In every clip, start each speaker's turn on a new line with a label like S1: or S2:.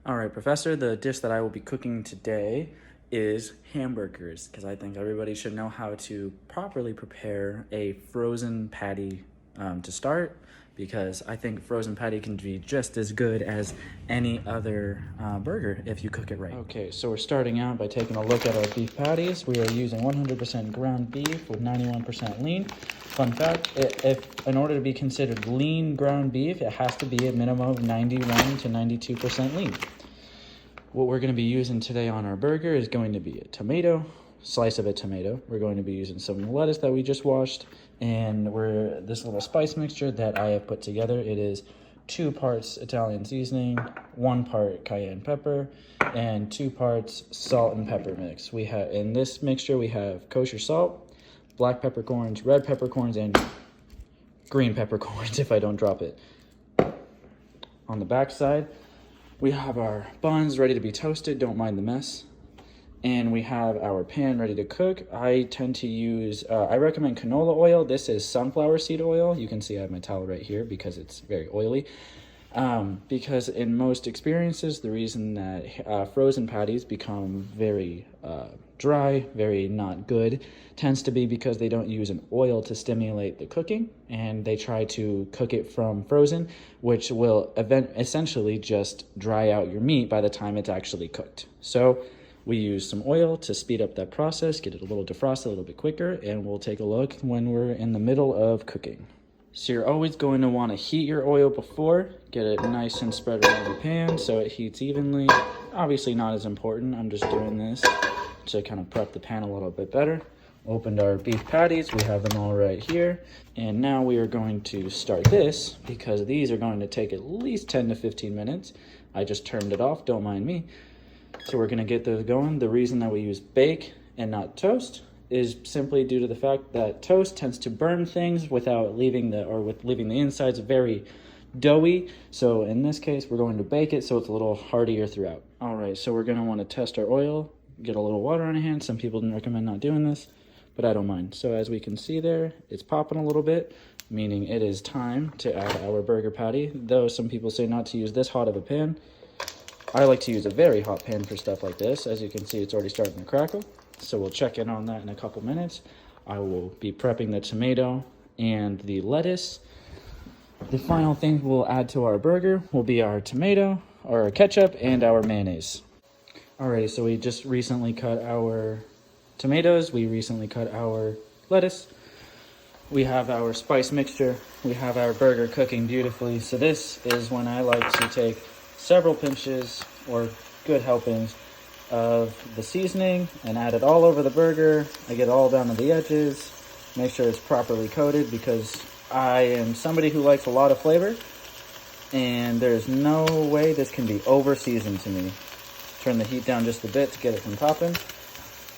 S1: All right, Professor, the dish that I will be cooking today is hamburgers because I think everybody should know how to properly prepare a frozen patty to start, because I think frozen patty can be just as good as any other burger if you cook it right. Okay, so we're starting out by taking a look at our beef patties. We are using 100% ground beef with 91% lean. Fun fact, if in order to be considered lean ground beef, it has to be a minimum of 91 to 92% lean. What we're going to be using today on our burger is going to be a tomato, slice of a tomato. We're going to be using some lettuce that we just washed, and this little spice mixture that I have put together. It is 2 parts Italian seasoning, 1 part cayenne pepper, and 2 parts salt and pepper mix. We have in this mixture we have kosher salt, black peppercorns, red peppercorns, and green peppercorns if I don't drop it. On the back side, we have our buns ready to be toasted, don't mind the mess. And we have our pan ready to cook. I tend to use, I recommend canola oil. This is sunflower seed oil. You can see I have my towel right here because it's very oily. Because in most experiences, the reason that frozen patties become very dry, very not good, tends to be because they don't use an oil to stimulate the cooking, and they try to cook it from frozen, which will essentially just dry out your meat by the time it's actually cooked. So we use some oil to speed up that process, get it a little defrosted a little bit quicker, and we'll take a look when we're in the middle of cooking. So you're always going to want to heat your oil before, get it nice and spread around your pan so it heats evenly. Obviously not as important, I'm just doing this to kind of prep the pan a little bit better. Opened our beef patties, we have them all right here. And now we are going to start this because these are going to take at least 10 to 15 minutes. I just turned it off, don't mind me. So we're gonna get those going. The reason that we use bake and not toast is simply due to the fact that toast tends to burn things without leaving the insides very doughy. So in this case, we're going to bake it so it's a little heartier throughout. All right, so we're gonna wanna test our oil, get a little water on our hands. Some people recommend not doing this, but I don't mind. So as we can see there, it's popping a little bit, meaning it is time to add our burger patty. Though some people say not to use this hot of a pan, I like to use a very hot pan for stuff like this. As you can see, it's already starting to crackle. So we'll check in on that in a couple minutes. I will be prepping the tomato and the lettuce. The final thing we'll add to our burger will be our tomato, our ketchup, and our mayonnaise. Alrighty, so we just recently cut our tomatoes. We recently cut our lettuce. We have our spice mixture. We have our burger cooking beautifully. So this is when I like to take several pinches or good helpings of the seasoning and add it all over the burger. I get it all down to the edges, make sure it's properly coated because I am somebody who likes a lot of flavor, and there's no way this can be over seasoned to me. Turn the heat down just a bit to get it from popping.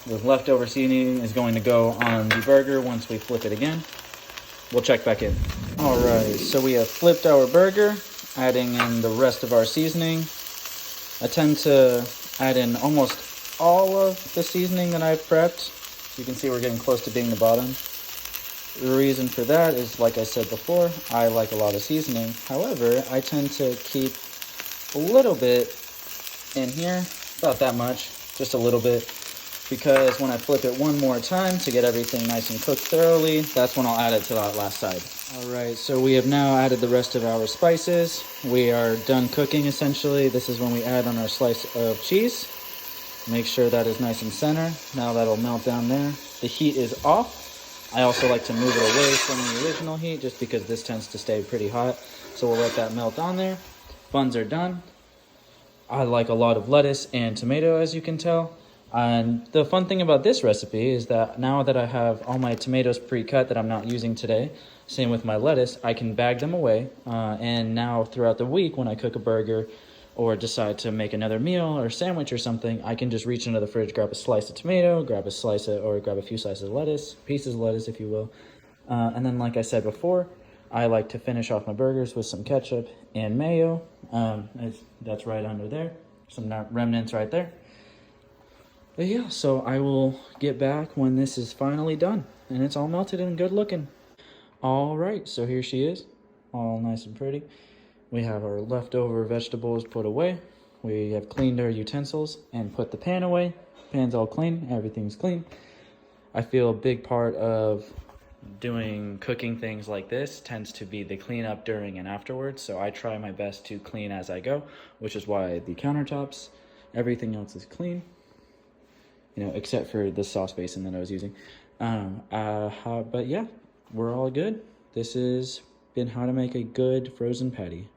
S1: The leftover seasoning is going to go on the burger once we flip it again. We'll check back in. All right, so we have flipped our burger, adding in the rest of our seasoning. I tend to add in almost all of the seasoning that I've prepped. You can see we're getting close to being the bottom. The reason for that is, like I said before, I like a lot of seasoning. However, I tend to keep a little bit in here, about that much, just a little bit, because when I flip it one more time to get everything nice and cooked thoroughly, that's when I'll add it to that last side. All right, so we have now added the rest of our spices. We are done cooking essentially. This is when we add on our slice of cheese. Make sure that is nice and center. Now that'll melt down there. The heat is off. I also like to move it away from the original heat just because this tends to stay pretty hot. So we'll let that melt on there. Buns are done. I like a lot of lettuce and tomato, as you can tell. And the fun thing about this recipe is that now that I have all my tomatoes pre-cut that I'm not using today, same with my lettuce, I can bag them away. And now throughout the week when I cook a burger or decide to make another meal or sandwich or something, I can just reach into the fridge, grab a slice of tomato, grab a few slices of lettuce, pieces of lettuce if you will. And then like I said before, I like to finish off my burgers with some ketchup and mayo. That's right under there. Some remnants right there. But yeah, so I will get back when this is finally done and it's all melted and good looking. All right, so here she is, all nice and pretty. We have our leftover vegetables put away. we have cleaned our utensils and put the pan away. Pan's all clean, everything's clean. I feel a big part of doing cooking things like this tends to be the cleanup during and afterwards. So I try my best to clean as I go, which is why the countertops, everything else is clean, except for the sauce basin that I was using. But yeah, we're all good. This has been how to make a good frozen patty.